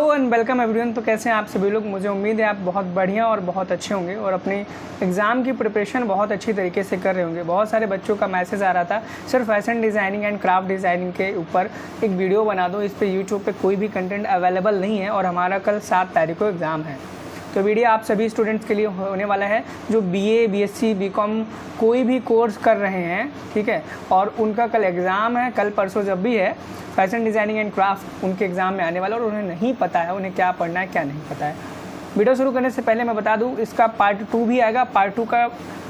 Hello and welcome everyone. तो कैसे हैं आप सभी लोग? मुझे उम्मीद है आप बहुत बढ़िया और बहुत अच्छे होंगे और अपने एग्ज़ाम की प्रिपरेशन बहुत अच्छी तरीके से कर रहे होंगे। बहुत सारे बच्चों का मैसेज आ रहा था, sir fashion designing and craft designing के ऊपर एक वीडियो बना दो, इस पर यूट्यूब पे कोई भी कंटेंट अवेलेबल नहीं है और हमारा कल 7 तारीख को एग्ज़ाम है। तो वीडियो आप सभी स्टूडेंट्स के लिए होने वाला है जो BA, BSc, BCom कोई भी कोर्स कर रहे हैं, ठीक है, और उनका कल एग्ज़ाम है, कल परसों जब भी है फैशन डिज़ाइनिंग एंड क्राफ्ट उनके एग्ज़ाम में आने वाला और उन्हें नहीं पता है उन्हें क्या पढ़ना है क्या नहीं पता है। वीडियो शुरू करने से पहले मैं बता दूं इसका पार्ट 2 भी आएगा। पार्ट 2 का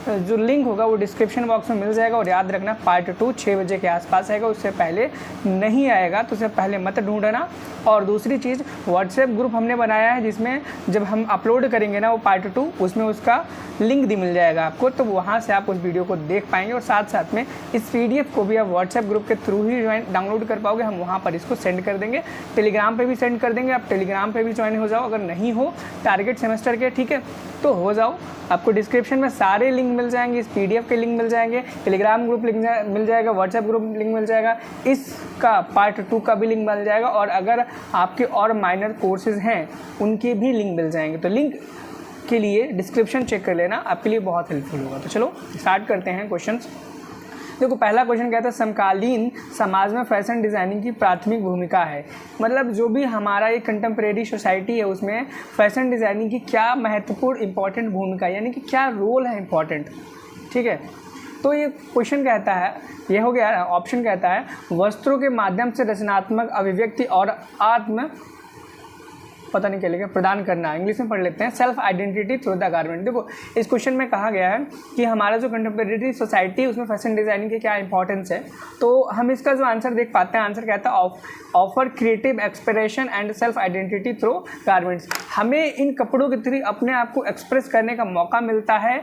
जो लिंक होगा वो डिस्क्रिप्शन बॉक्स में मिल जाएगा और याद रखना पार्ट 2 6 बजे के आसपास आएगा, उससे पहले नहीं आएगा, तो उससे पहले मत ढूंढना। और दूसरी चीज़, व्हाट्सएप ग्रुप हमने बनाया है जिसमें जब हम अपलोड करेंगे ना वो पार्ट 2, उसमें उसका लिंक भी मिल जाएगा आपको, तो वहाँ से आप उस वीडियो को देख पाएंगे और साथ साथ में इस PDF को भी आप व्हाट्सएप ग्रुप के थ्रू ही डाउनलोड कर पाओगे। हम वहाँ पर इसको सेंड कर देंगे, टेलीग्राम पे भी सेंड कर देंगे, आप टेलीग्राम पे भी ज्वाइन हो जाओ। अगर नहीं हो टारगेट सेमेस्टर के, ठीक है, तो हो जाओ। आपको डिस्क्रिप्शन में सारे लिंक मिल जाएंगे, इस PDF के लिंक मिल जाएंगे, टेलीग्राम ग्रुप लिंक मिल जाएगा, व्हाट्सएप ग्रुप लिंक मिल जाएगा, इसका पार्ट 2 का भी लिंक मिल जाएगा और अगर आपके और माइनर कोर्सेज हैं उनके भी लिंक मिल जाएंगे। तो लिंक के लिए डिस्क्रिप्शन चेक कर लेना, आपके लिए बहुत हेल्पफुल होगा। तो चलो स्टार्ट करते हैं क्वेश्चंस। देखो पहला क्वेश्चन कहता है समकालीन समाज में फैशन डिज़ाइनिंग की प्राथमिक भूमिका है। मतलब जो भी हमारा एक कंटेम्प्रेरी सोसाइटी है उसमें फैशन डिज़ाइनिंग की क्या महत्वपूर्ण इंपॉर्टेंट भूमिका, यानी कि क्या रोल है इंपॉर्टेंट, ठीक है। तो ये क्वेश्चन कहता है, ये हो गया। ऑप्शन कहता है वस्त्रों के माध्यम से रचनात्मक अभिव्यक्ति और आत्म पता नहीं क्या लिखा प्रदान करना। इंग्लिश में पढ़ लेते हैं, self identity through the garment. देखो इस क्वेश्चन में कहा गया है कि हमारा जो कंटेम्प्रेरी सोसाइटी है उसमें फैशन डिज़ाइनिंग की क्या इंपॉर्टेंस है। तो हम इसका जो आंसर देख पाते हैं, आंसर कहता है offer creative expression and self identity through garments. हमें इन कपड़ों के थ्रू अपने आप को एक्सप्रेस करने का मौका मिलता है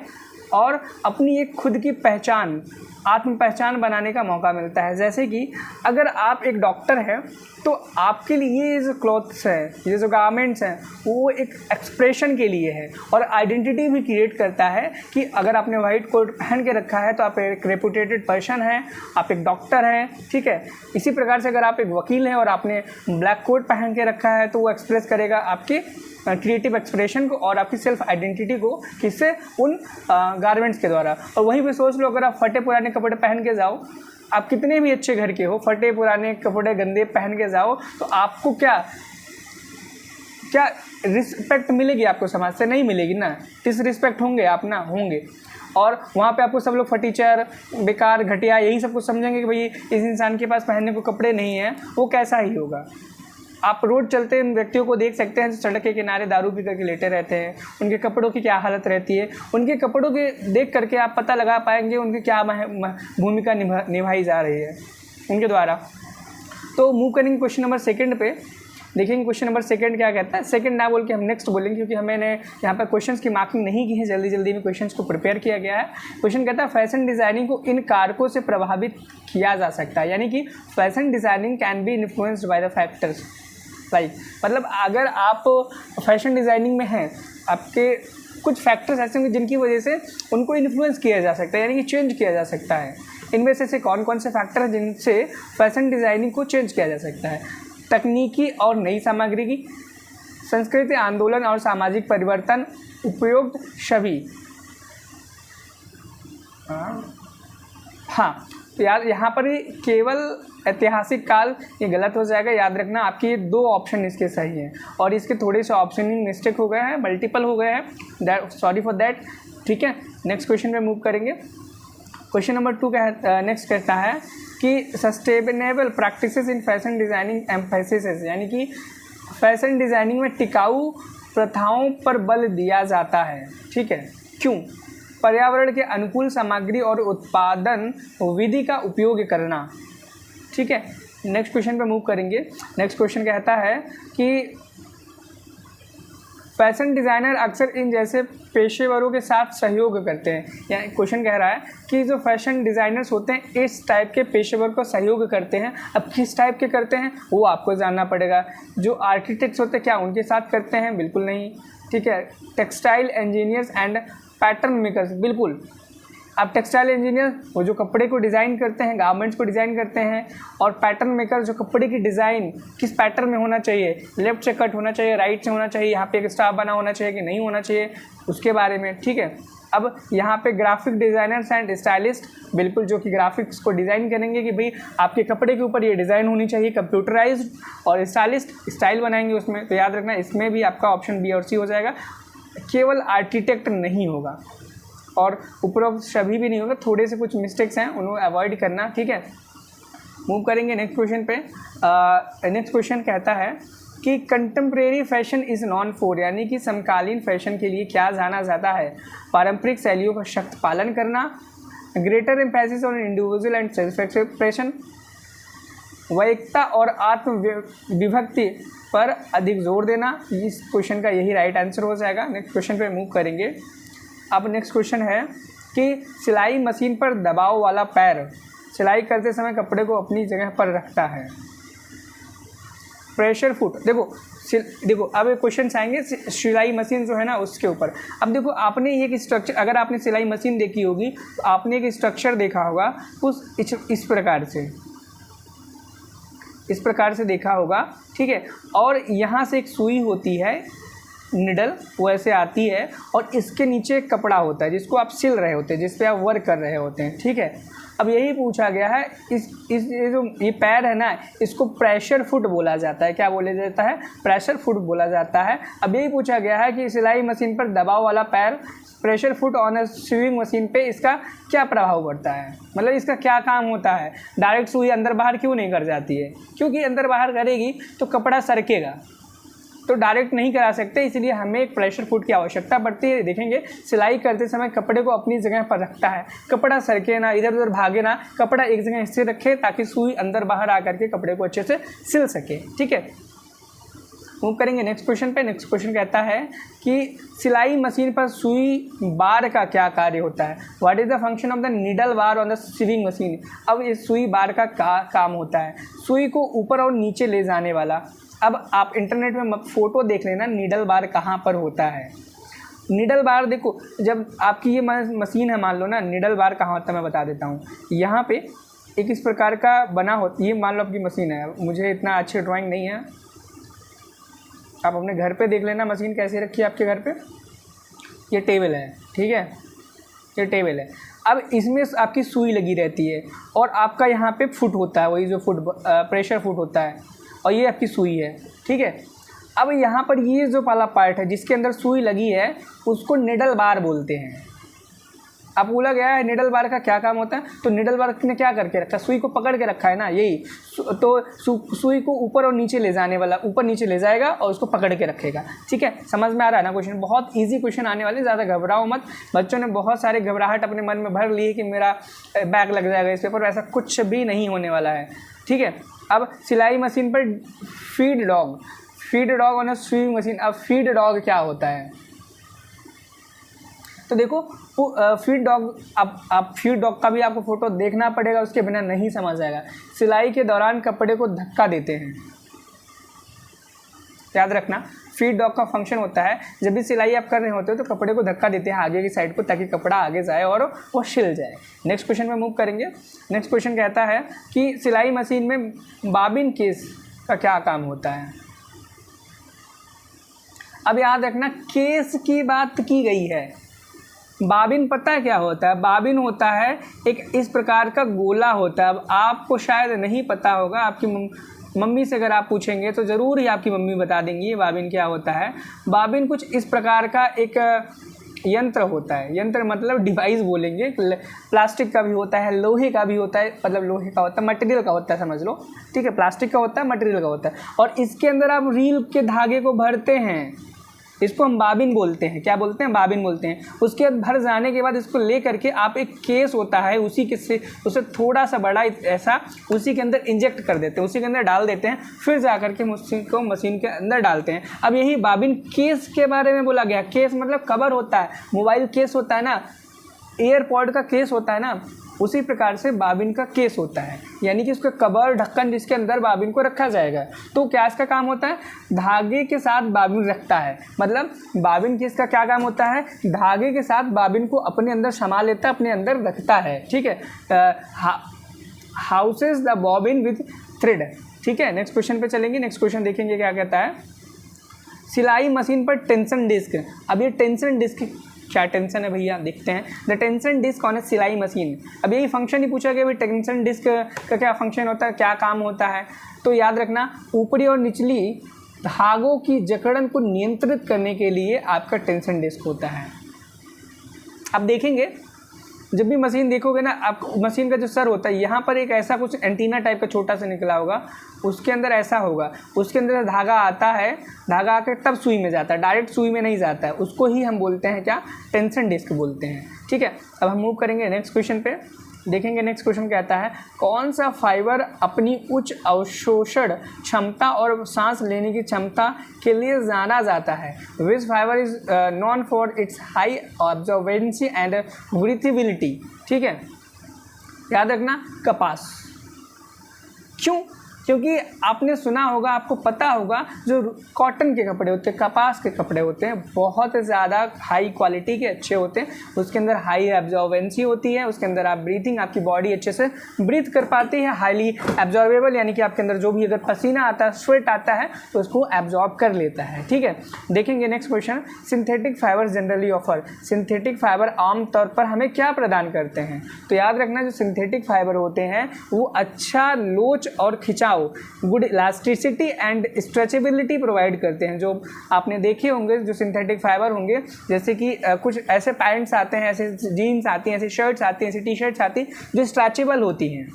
और अपनी एक खुद की पहचान, आत्म पहचान बनाने का मौका मिलता है। जैसे कि अगर आप एक डॉक्टर हैं तो आपके लिए ये जो क्लॉथ्स हैं, ये जो गारमेंट्स हैं, वो एक एक्सप्रेशन के लिए है और आइडेंटिटी भी क्रिएट करता है कि अगर आपने वाइट कोट पहन के रखा है तो आप एक रेपुटेटेड पर्सन हैं, आप एक डॉक्टर हैं, ठीक है। इसी प्रकार से अगर आप एक वकील हैं और आपने ब्लैक कोट पहन के रखा है तो वो एक्सप्रेस करेगा आपके क्रिएटिव एक्सप्रेशन को और आपकी सेल्फ आइडेंटिटी को, किससे? उन गारमेंट्स के द्वारा। और वहीं पे सोच लो अगर आप फटे पुराने कपड़े पहन के जाओ, आप कितने भी अच्छे घर के हो, फटे पुराने कपड़े गंदे पहन के जाओ तो आपको क्या रिस्पेक्ट मिलेगी? आपको समाज से नहीं मिलेगी ना, डिसरिस्पेक्ट होंगे आप ना, होंगे। और वहाँ पे आपको सब लोग फटीचर, बेकार, घटिया यही सब कुछ समझेंगे कि भाई इस इंसान के पास पहनने को कपड़े नहीं हैं, वो कैसा ही होगा। आप रोड चलते इन व्यक्तियों को देख सकते हैं जो सड़क के किनारे दारू पी करके लेटे रहते हैं, उनके कपड़ों की क्या हालत रहती है। उनके कपड़ों के देख करके आप पता लगा पाएंगे उनकी क्या भूमिका निभाई जा रही है उनके द्वारा। तो मूव करेंगे क्वेश्चन नंबर 2 पे। देखेंगे क्वेश्चन नंबर 2 क्या कहता है। सेकंड ना बोल के हम नेक्स्ट बोलेंगे क्योंकि हमने यहाँ पर क्वेश्चंस की मार्किंग नहीं की है, जल्दी जल्दी में क्वेश्चंस को प्रिपेयर किया गया है। क्वेश्चन कहता है फैशन डिज़ाइनिंग को इन कारकों से प्रभावित किया जा सकता है, यानी कि fashion designing can be influenced by the factors like. मतलब अगर आप फैशन डिज़ाइनिंग में हैं, आपके कुछ फैक्टर्स ऐसे होंगे जिनकी वजह से उनको इन्फ्लुएंस किया जा सकता है, यानी कि चेंज किया जा सकता है। इनमें से कौन कौन से फैक्टर हैं जिनसे फैशन डिज़ाइनिंग को चेंज किया जा सकता है? तकनीकी और नई सामग्री की, संस्कृति, आंदोलन और सामाजिक परिवर्तन, उपयोग, छवि। हाँ, तो यार यहाँ पर ही केवल ऐतिहासिक काल, ये गलत हो जाएगा, याद रखना। आपके 2 ऑप्शन इसके सही हैं और इसके थोड़े से ऑप्शनिंग मिस्टेक हो गए हैं, मल्टीपल हो गए हैं, सॉरी फॉर दैट, ठीक है। नेक्स्ट क्वेश्चन पे मूव करेंगे। क्वेश्चन नंबर 2 नेक्स्ट कहता है कि sustainable practices in fashion designing emphasis, यानी कि फैशन डिज़ाइनिंग में टिकाऊ प्रथाओं पर बल दिया जाता है, ठीक है। क्यों? पर्यावरण के अनुकूल सामग्री और उत्पादन विधि का उपयोग करना, ठीक है। नेक्स्ट क्वेश्चन पे मूव करेंगे। नेक्स्ट क्वेश्चन कहता है कि फैशन डिज़ाइनर अक्सर इन जैसे पेशेवरों के साथ सहयोग करते हैं। यानी क्वेश्चन कह रहा है कि जो फैशन डिज़ाइनर्स होते हैं इस टाइप के पेशेवर को सहयोग करते हैं। अब किस टाइप के करते हैं वो आपको जानना पड़ेगा। जो आर्किटेक्ट्स होते हैं क्या उनके साथ करते हैं? बिल्कुल नहीं, ठीक है। Textile engineers and pattern makers, बिल्कुल। अब टेक्सटाइल इंजीनियर वो जो कपड़े को डिज़ाइन करते हैं, गारमेंट्स को डिज़ाइन करते हैं, और पैटर्न मेकर जो कपड़े की डिज़ाइन किस पैटर्न में होना चाहिए, लेफ्ट से कट होना चाहिए, राइट से होना चाहिए, यहाँ पे एक स्टार बना होना चाहिए कि नहीं होना चाहिए, उसके बारे में, ठीक है। अब यहाँ पे ग्राफिक डिज़ाइनर्स एंड स्टाइलिस्ट, बिल्कुल जो कि ग्राफिक्स को डिज़ाइन करेंगे कि भाई आपके कपड़े के ऊपर ये डिज़ाइन होनी चाहिए, कंप्यूटराइज्ड, और स्टाइलिस्ट स्टाइल बनाएंगे उसमें। तो याद रखना इसमें भी आपका ऑप्शन बी और सी हो जाएगा। केवल आर्किटेक्ट नहीं होगा, और उपरोक्त सभी भी नहीं होगा, थोड़े से कुछ मिस्टेक्स हैं उन्हें अवॉइड करना, ठीक है। मूव करेंगे नेक्स्ट क्वेश्चन पे। नेक्स्ट क्वेश्चन कहता है कि contemporary fashion is non for, यानी कि समकालीन फैशन के लिए क्या जाना जाता है? पारंपरिक शैलियों का सख्त पालन करना, greater emphasis on individual and self expression, वैयक्तिकता और आत्म विभक्ति पर अधिक जोर देना। इस क्वेश्चन का यही राइट आंसर हो जाएगा। नेक्स्ट क्वेश्चन पे मूव करेंगे। अब नेक्स्ट क्वेश्चन है कि सिलाई मशीन पर दबाव वाला पैर सिलाई करते समय कपड़े को अपनी जगह पर रखता है। प्रेशर फुट, देखो अब क्वेश्चन आएंगे सिलाई मशीन जो है ना उसके ऊपर। अब देखो आपने एक स्ट्रक्चर, अगर आपने सिलाई मशीन देखी होगी तो आपने एक स्ट्रक्चर देखा होगा उस इस प्रकार से देखा होगा, ठीक है। और यहाँ से एक सुई होती है, निडल वो ऐसे आती है, और इसके नीचे एक कपड़ा होता है जिसको आप सिल रहे होते हैं, जिस पे आप वर्क कर रहे होते हैं, ठीक है। अब यही पूछा गया है, ये पैर है ना, इसको प्रेशर फुट बोला जाता है। क्या बोला जाता है? प्रेशर फुट बोला जाता है। अब यही पूछा गया है कि सिलाई मशीन पर दबाव वाला पैर, pressure foot on a swing machine पे इसका क्या प्रभाव पड़ता है, मतलब इसका क्या काम होता है? डायरेक्ट सुई अंदर बाहर क्यों नहीं कर जाती है? क्योंकि अंदर बाहर करेगी तो कपड़ा सरकेगा, तो डायरेक्ट नहीं करा सकते, इसलिए हमें एक प्रेशर फुट की आवश्यकता पड़ती है। देखेंगे सिलाई करते समय कपड़े को अपनी जगह पर रखता है, कपड़ा सरके ना, इधर उधर भागे ना, कपड़ा एक जगह स्थिर रखे ताकि सुई अंदर बाहर आकर के कपड़े को अच्छे से सिल सके, ठीक है। मूव करेंगे नेक्स्ट क्वेश्चन पे। नेक्स्ट क्वेश्चन कहता है कि सिलाई मशीन पर सुई बार का क्या कार्य होता है? What is the function of the needle bar on the swimming machine. अब इस सुई बार का काम होता है सुई को ऊपर और नीचे ले जाने वाला। अब आप इंटरनेट में फ़ोटो देख लेना नीडल बार कहाँ पर होता है। नीडल बार देखो, जब आपकी ये मशीन है मान लो ना, नीडल बार कहाँ होता है मैं बता देता हूँ। यहाँ पे एक इस प्रकार का बना होता, ये मान लो आपकी मशीन है, मुझे इतना अच्छी ड्राइंग नहीं है, आप अपने घर पे देख लेना मशीन कैसे रखी है आपके घर पे। ये टेबल है, ठीक है, ये टेबल है। अब इसमें आपकी सुई लगी रहती है और आपका यहाँ पे फुट होता है, वही जो फुट प्रेशर फुट होता है, और ये आपकी सुई है, ठीक है। अब यहाँ पर ये जो वाला पार्ट है जिसके अंदर सुई लगी है उसको निडल बार बोलते हैं। अब बोला गया है निडल बार का क्या काम होता है, तो निडल बार ने क्या करके रखा है? सुई को पकड़ के रखा है ना, यही तो सुई को ऊपर और नीचे ले जाने वाला, ऊपर नीचे ले जाएगा और उसको पकड़ के रखेगा, ठीक है। समझ में आ रहा है ना क्वेश्चन? बहुत इजी क्वेश्चन आने वाले, ज़्यादा घबराओ मत। बच्चों ने बहुत सारे घबराहट अपने मन में भर ली है कि मेरा बैक लग जाएगा इस पेपर, ऐसा कुछ भी नहीं होने वाला है, ठीक है। अब सिलाई मशीन पर feed dog on a swing machine. अब फीड डॉग क्या होता है? तो देखो फीड डॉग, अब फीड डॉग का भी आपको फोटो देखना पड़ेगा, उसके बिना नहीं समझ आएगा। सिलाई के दौरान कपड़े को धक्का देते हैं, याद रखना। फीड डॉग का फंक्शन होता है जब भी सिलाई आप कर रहे होते हो तो कपड़े को धक्का देते हैं आगे की साइड को, ताकि कपड़ा आगे जाए और वो सिल जाए। नेक्स्ट क्वेश्चन में मूव करेंगे। नेक्स्ट क्वेश्चन कहता है कि सिलाई मशीन में बाबिन केस का क्या काम होता है? अब याद रखना केस की बात की गई है, बाबिन पता है क्या होता है? बाबिन होता है एक इस प्रकार का गोला होता है। अब आपको शायद नहीं पता होगा, आपकी मम्मी से अगर आप पूछेंगे तो ज़रूर ही आपकी मम्मी बता देंगी ये बाबिन क्या होता है। बाबिन कुछ इस प्रकार का एक यंत्र होता है, यंत्र मतलब डिवाइस बोलेंगे। प्लास्टिक का भी होता है, लोहे का भी होता है, मतलब लोहे का होता है, मटेरियल का होता है, समझ लो, ठीक है। प्लास्टिक का होता है, मटेरियल का होता है, और इसके अंदर आप रील के धागे को भरते हैं, इसको हम बाबिन बोलते हैं। क्या बोलते हैं? बाबिन बोलते हैं। उसके बाद भर जाने के बाद इसको ले करके आप एक केस होता है, उसी के से उसे थोड़ा सा बड़ा ऐसा उसी के अंदर इंजेक्ट कर देते हैं, उसी के अंदर डाल देते हैं, फिर जा करके उसको मशीन के अंदर डालते हैं। अब यही बाबिन केस के बारे में बोला गया। केस मतलब कवर होता है, मोबाइल केस होता है ना, एयरपॉड का केस होता है ना, उसी प्रकार से बाबिन का केस होता है, यानी कि उसका कवर ढक्कन जिसके अंदर बाबिन को रखा जाएगा। तो क्या इसका काम होता है, धागे के साथ बाबिन रखता है, मतलब बाबिन केस का क्या काम होता है, धागे के साथ बाबिन को अपने अंदर समा लेता है, अपने अंदर रखता है। ठीक है, houses the bobbin with thread. ठीक है, नेक्स्ट क्वेश्चन पे चलेंगे। नेक्स्ट क्वेश्चन देखेंगे क्या कहता है, सिलाई मशीन पर टेंशन डिस्क। अब ये टेंशन डिस्क क्या टेंशन है भैया, देखते हैं। द टेंशन डिस्क ऑन ए सिलाई मशीन। अब यही फंक्शन ही पूछा गया भाई, टेंशन डिस्क का क्या फंक्शन होता है, क्या काम होता है। तो याद रखना, ऊपरी और निचली धागों की जकड़न को नियंत्रित करने के लिए आपका टेंशन डिस्क होता है। अब देखेंगे, जब भी मशीन देखोगे ना, आप मशीन का जो सर होता है यहाँ पर एक ऐसा कुछ एंटीना टाइप का छोटा सा निकला होगा, उसके अंदर ऐसा होगा, उसके अंदर धागा आता है, धागा आकर तब सुई में जाता है, डायरेक्ट सुई में नहीं जाता है, उसको ही हम बोलते हैं क्या, टेंशन डिस्क बोलते हैं। ठीक है, अब हम मूव करेंगे नेक्स्ट क्वेश्चन पे। देखेंगे नेक्स्ट क्वेश्चन कहता है, कौन सा फाइबर अपनी उच्च अवशोषण क्षमता और सांस लेने की क्षमता के लिए जाना जाता है। Which fibre is known for its high absorbency and breathability. ठीक है, याद रखना, कपास। क्यों, क्योंकि आपने सुना होगा, आपको पता होगा, जो कॉटन के कपड़े होते हैं, कपास के कपड़े होते हैं, बहुत ज़्यादा हाई क्वालिटी के अच्छे होते हैं, उसके अंदर हाई एब्जॉर्बेंसी होती है, उसके अंदर आप ब्रीथिंग, आपकी बॉडी अच्छे से ब्रीथ कर पाती है, हाईली एब्जॉर्बेबल, यानी कि आपके अंदर जो भी अगर पसीना आता है, स्वेट आता है, तो उसको एब्जॉर्ब कर लेता है। ठीक है, देखेंगे next question, synthetic fibre generally offer. Synthetic fibre आमतौर पर हमें क्या प्रदान करते हैं। तो याद रखना, जो सिंथेटिक फाइबर होते हैं वो अच्छा लोच और खिंचाव, good elasticity and stretchability provide करते हैं। जो आपने देखे होंगे जो सिंथेटिक फाइबर होंगे, जैसे कि कुछ ऐसे पैंट्स आते हैं, ऐसे जीन्स आती हैं, ऐसी शर्ट्स आती हैं, ऐसी टी शर्ट्स आती हैं जो स्ट्रेचेबल होती हैं,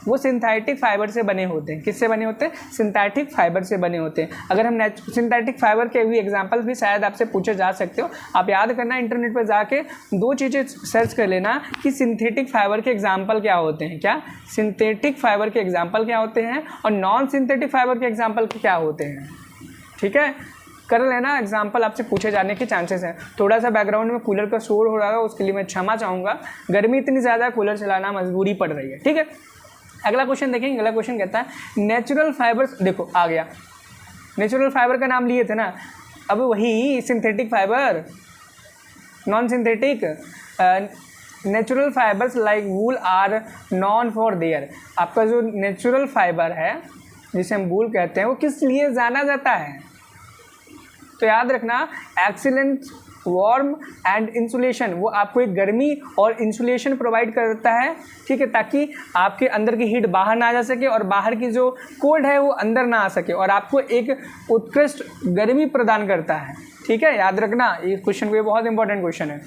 वो सिंथेटिक फाइबर से बने होते हैं। किससे बने होते हैं, सिंथेटिक फाइबर से बने होते हैं। अगर हम सिंथेटिक फाइबर के भी एग्जांपल भी शायद आपसे पूछे जा सकते हो, आप याद करना, इंटरनेट पर जाके दो चीज़ें सर्च कर लेना कि सिंथेटिक फाइबर के एग्जाम्पल क्या होते हैं, क्या सिंथेटिक फाइबर के एग्जाम्पल क्या होते हैं और नॉन सिंथेटिक फाइबर के एग्जाम्पल क्या होते हैं। ठीक है, कर लेना, एग्जाम्पल आपसे पूछे जाने के चांसेस हैं। थोड़ा सा बैकग्राउंड में कूलर का शोर हो रहा है, उसके लिए मैं क्षमा चाहूँगा, गर्मी इतनी ज़्यादा कूलर चलाना मजबूरी पड़ रही है। ठीक है, अगला क्वेश्चन देखेंगे। अगला क्वेश्चन कहता है, नेचुरल फाइबर्स। देखो आ गया, नेचुरल फाइबर का नाम लिए थे ना, अब वही synthetic fibre, non synthetic. Natural fibres like wool are known for their. आपका जो नेचुरल फाइबर है जिसे हम वूल कहते हैं, वो किस लिए जाना जाता है। तो याद रखना, एक्सीलेंट वार्म एंड इंसुलेशन, वो आपको एक गर्मी और इंसुलेशन प्रोवाइड करता है। ठीक है, ताकि आपके अंदर की हीट बाहर ना जा सके और बाहर की जो कोल्ड है वो अंदर ना आ सके, और आपको एक उत्कृष्ट गर्मी प्रदान करता है। ठीक है, याद रखना, ये क्वेश्चन को, ये बहुत इंपॉर्टेंट क्वेश्चन है।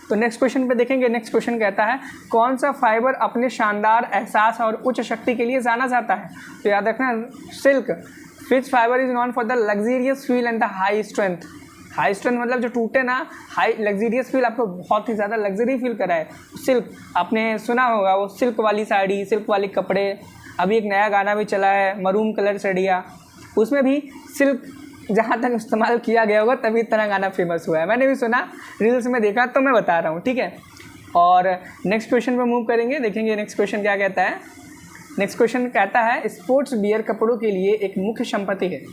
तो नेक्स्ट क्वेश्चन पे देखेंगे। नेक्स्ट क्वेश्चन कहता है, कौन सा फाइबर अपने शानदार एहसास और उच्च शक्ति के लिए जाना जाता है। तो याद रखना, silk. Which fibre is known for the luxurious feel and the high strength. High strength मतलब जो टूटे ना, हाई लग्जरियस फील, आपको बहुत ही ज़्यादा लग्जरी फील कराए। सिल्क, आपने सुना होगा वो सिल्क वाली साड़ी, सिल्क वाले कपड़े। अभी एक नया गाना भी चला है, मरून कलर साड़ियाँ, उसमें भी सिल्क जहाँ तक इस्तेमाल किया गया होगा, तभी इतना गाना फेमस हुआ है। मैंने भी सुना, रील्स में देखा, तो मैं बता रहा हूँ। ठीक है, और नेक्स्ट क्वेश्चन पर मूव करेंगे। देखेंगे नेक्स्ट क्वेश्चन क्या कहता है। नेक्स्ट क्वेश्चन कहता है, स्पोर्ट्स वियर कपड़ों के लिए एक मुख्य संपत्ति है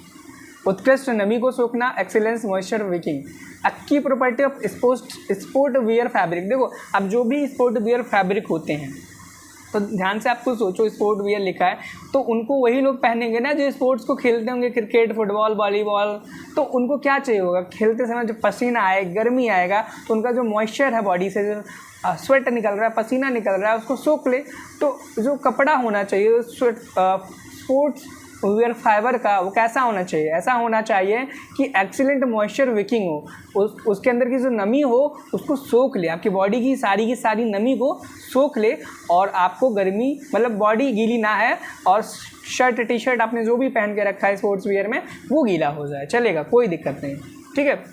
उत्कृष्ट नमी को सोखना, एक्सीलेंस मॉइस्चर विकिंग। की property of sport wear fabric. देखो, अब जो भी स्पोर्ट वियर फैब्रिक होते हैं, तो ध्यान से आपको सोचो, स्पोर्ट वियर लिखा है तो उनको वही लोग पहनेंगे ना जो स्पोर्ट्स को खेलते होंगे, क्रिकेट, फुटबॉल, वॉलीबॉल। तो उनको क्या चाहिए होगा, खेलते समय जो पसीना आए, गर्मी आएगा, तो उनका जो मॉइस्चर है बॉडी से, जो स्वेट निकल रहा है, पसीना निकल रहा है, उसको सोख ले। तो जो कपड़ा होना चाहिए स्पोर्ट्स वियर फाइबर का, वो कैसा होना चाहिए, ऐसा होना चाहिए कि एक्सीलेंट मॉइस्चर विकिंग हो, उसके अंदर की जो नमी हो उसको सोख ले, आपकी बॉडी की सारी नमी को सोख ले, और आपको गर्मी, मतलब बॉडी गीली ना है, और शर्ट टी शर्ट आपने जो भी पहन के रखा है स्पोर्ट्स वियर में, वो गीला हो जाए, चलेगा, कोई दिक्कत नहीं। ठीक है,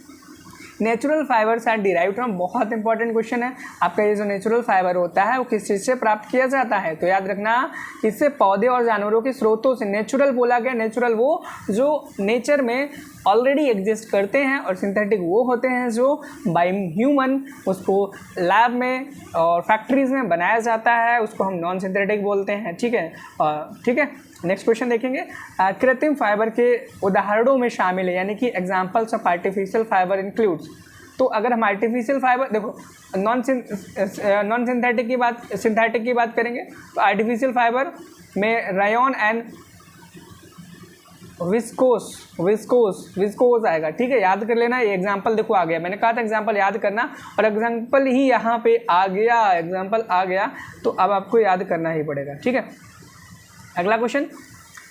natural fibres are derived from, बहुत इंपॉर्टेंट क्वेश्चन है आपका। ये जो नेचुरल फाइबर होता है वो किस चीज़ से प्राप्त किया जाता है, तो याद रखना इससे पौधे और जानवरों के स्रोतों से। नेचुरल बोला गया, नेचुरल वो जो नेचर में ऑलरेडी एग्जिस्ट करते हैं, और सिंथेटिक वो होते हैं जो बाय ह्यूमन उसको लैब में और फैक्ट्रीज में बनाया जाता है, उसको हम नॉन सिंथेटिक बोलते हैं। ठीक है, ठीक है। नेक्स्ट क्वेश्चन देखेंगे, कृत्रिम फाइबर के उदाहरणों में शामिल है, यानी कि examples of artificial fibre includes. तो अगर हम आर्टिफिशियल फाइबर देखो नॉन सिंथेटिक की बात करेंगे तो आर्टिफिशियल फाइबर में रायन एंड विस्कोस आएगा। ठीक है, याद कर लेना। ये एग्जांपल देखो आ गया, मैंने कहा था एग्जांपल याद करना, और एग्जांपल ही यहाँ पे आ गया, एग्जांपल आ गया, तो अब आपको याद करना ही पड़ेगा। ठीक है, अगला क्वेश्चन,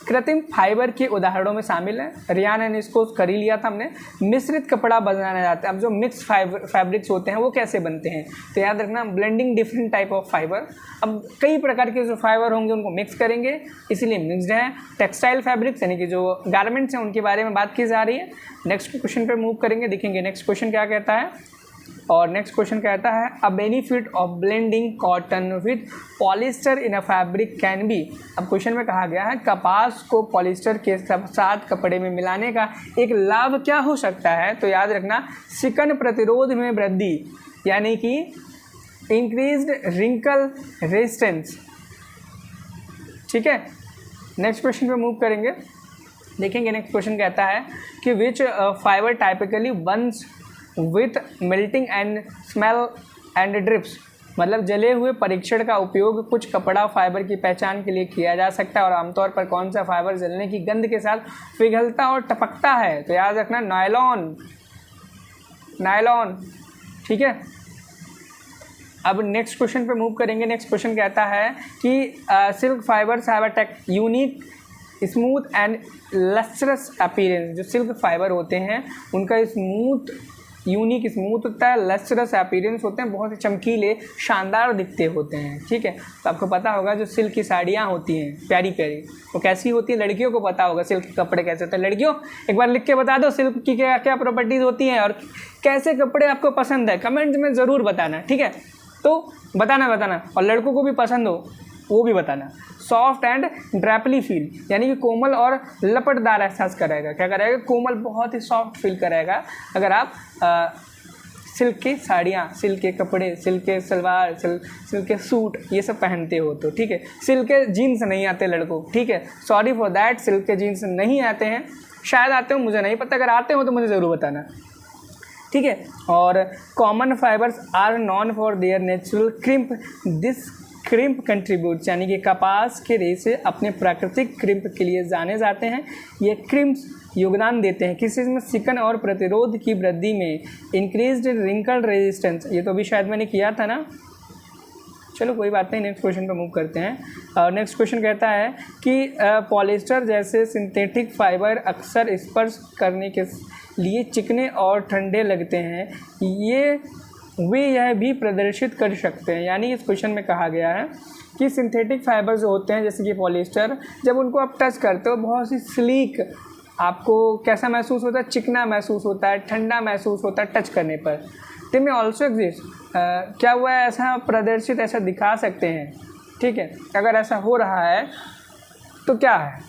कृत्रिम फाइबर के उदाहरणों में शामिल है, रियान एंड इसको कर ही लिया था हमने। मिश्रित कपड़ा बनाया जाता है। अब जो मिक्स फैब्रिक्स होते हैं वो कैसे बनते हैं, तो याद रखना blending different type of fibre. अब कई प्रकार के जो फाइबर होंगे उनको मिक्स करेंगे, इसीलिए मिक्सड है। टेक्सटाइल फैब्रिक्स यानी कि जो गारमेंट्स हैं उनके बारे में बात की जा रही है। नेक्स्ट क्वेश्चन पर मूव करेंगे, देखेंगे नेक्स्ट क्वेश्चन क्या कहता है। और नेक्स्ट क्वेश्चन कहता है, a benefit of blending cotton with polyester in a fabric can be. अब क्वेश्चन में कहा गया है कपास को पॉलिस्टर के साथ कपड़े में मिलाने का एक लाभ क्या हो सकता है, तो याद रखना सिकन प्रतिरोध में वृद्धि, यानी कि इंक्रीज्ड रिंकल रेजिस्टेंस। ठीक है, नेक्स्ट क्वेश्चन पे मूव करेंगे, देखेंगे नेक्स्ट क्वेश्चन कहता है कि which fibre typically burns with melting and smell and drips. मतलब जले हुए परीक्षण का उपयोग कुछ कपड़ा फाइबर की पहचान के लिए किया जा सकता है, और आमतौर पर कौन सा फाइबर जलने की गंध के साथ पिघलता और टपकता है, तो याद रखना नायलॉन। ठीक है, अब नेक्स्ट क्वेश्चन पे मूव करेंगे। नेक्स्ट क्वेश्चन कहता है कि silk fibres have a unique smooth and lustrous appearance. जो सिल्क फाइबर होते हैं उनका यूनिक स्मूथ होता है, लस्ट्रस अपीयरेंस होते हैं, बहुत ही चमकीले शानदार दिखते होते हैं। ठीक है, तो आपको पता होगा जो सिल्क की साड़ियाँ होती हैं प्यारी प्यारी, वो कैसी होती है, लड़कियों को पता होगा सिल्क के कपड़े कैसे होते हैं। लड़कियों एक बार लिख के बता दो सिल्क की क्या क्या प्रॉपर्टीज़ होती हैं और कैसे कपड़े आपको पसंद है, कमेंट में ज़रूर बताना। ठीक है, तो बताना, और लड़कों को भी पसंद हो वो भी बताना। सॉफ्ट एंड ड्रैपली फील, यानी कि कोमल और लपटदार एहसास कराएगा। क्या कराएगा, कोमल, बहुत ही सॉफ्ट फील कराएगा अगर आप सिल्क की साड़ियाँ, सिल्क के कपड़े, सिल्क के सलवार, सिल्क के सूट ये सब पहनते हो तो। ठीक है, सिल्क के जीन्स नहीं आते लड़कों। ठीक है, सॉरी फॉर दैट, सिल्क के जीन्स नहीं आते हैं, शायद आते हो मुझे नहीं पता, अगर आते हो तो मुझे ज़रूर बताना। ठीक है, और common fibres are known for their natural crimp. This crimp contributes, यानी कि कपास के रेशे अपने प्राकृतिक क्रिम्प के लिए जाने जाते हैं। ये क्रिम्प्स योगदान देते हैं किस चीज़ में, सिकन और प्रतिरोध की वृद्धि में, इंक्रीज्ड रिंकल रेजिस्टेंस। ये तो अभी शायद मैंने किया था ना, चलो कोई बात नहीं, नेक्स्ट क्वेश्चन पे मूव करते हैं। और नेक्स्ट क्वेश्चन कहता है कि पॉलिस्टर जैसे सिंथेटिक फाइबर अक्सर स्पर्श करने के लिए चिकने और ठंडे लगते हैं, वे यह भी प्रदर्शित कर सकते हैं। यानी इस क्वेश्चन में कहा गया है कि सिंथेटिक फाइबर जो होते हैं जैसे कि पॉलिस्टर, जब उनको आप टच करते हो बहुत सी स्लीक, आपको कैसा महसूस होता है, चिकना महसूस होता है, ठंडा महसूस होता है टच करने पर। दे में ऑल्सो एग्जिस्ट, क्या हुआ है, ऐसा प्रदर्शित, ऐसा दिखा सकते हैं। ठीक है, अगर ऐसा हो रहा है तो क्या है,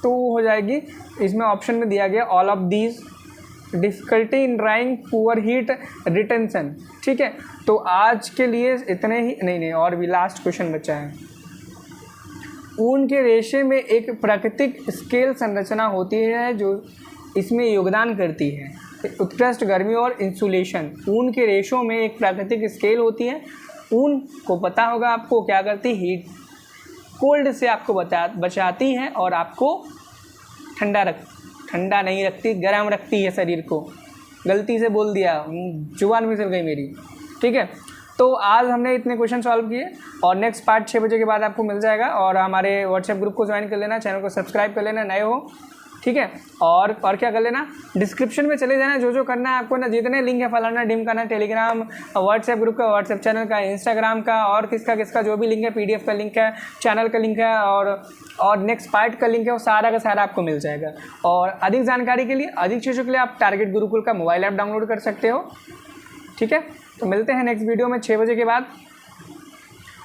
तो हो जाएगी, इसमें ऑप्शन में दिया गया all of these, difficulty in drawing, poor heat retention. ठीक है, तो आज के लिए इतने ही, नहीं और भी लास्ट क्वेश्चन बचा है। ऊन के रेशे में एक प्राकृतिक स्केल संरचना होती है जो इसमें योगदान करती है, उत्कृष्ट गर्मी और इंसुलेशन। ऊन के रेशों में एक प्राकृतिक स्केल होती है, ऊन को पता होगा आपको क्या करती है, हीट कोल्ड से आपको बचाती है और आपको ठंडा नहीं रखती, गर्म रखती है शरीर को। गलती से बोल दिया, जुबान में चल गई मेरी। ठीक है, तो आज हमने इतने क्वेश्चन सॉल्व किए, और नेक्स्ट पार्ट 6 बजे के बाद आपको मिल जाएगा। और हमारे व्हाट्सएप ग्रुप को ज्वाइन कर लेना, चैनल को सब्सक्राइब कर लेना नए हो। ठीक है। और क्या कर लेना, डिस्क्रिप्शन में चले जाना, जो करना है आपको ना, जितने लिंक है फलाना डिम का ना, टेलीग्राम व्हाट्सएप ग्रुप का, व्हाट्सएप चैनल का, इंस्टाग्राम का, और किसका जो भी लिंक है, PDF का लिंक है, चैनल का लिंक है, और नेक्स्ट पार्ट का लिंक है, वो सारा का सारा आपको मिल जाएगा। और अधिक जानकारी के लिए, अधिक चीज़ों के लिए आप टारगेट गुरुकुल का मोबाइल ऐप डाउनलोड कर सकते हो। ठीक है, तो मिलते हैं नेक्स्ट वीडियो में 6 बजे के बाद।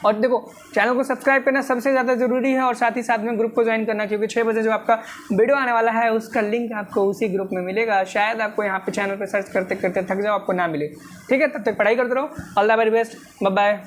और देखो, चैनल को सब्सक्राइब करना सबसे ज़्यादा ज़रूरी है, और साथ ही साथ में ग्रुप को ज्वाइन करना, क्योंकि 6 बजे जो आपका वीडियो आने वाला है उसका लिंक आपको उसी ग्रुप में मिलेगा। शायद आपको यहाँ पे चैनल पे सर्च करते करते थक जाओ, आपको ना मिले। ठीक है, तब तक पढ़ाई करते रहो। All the very best, bye bye.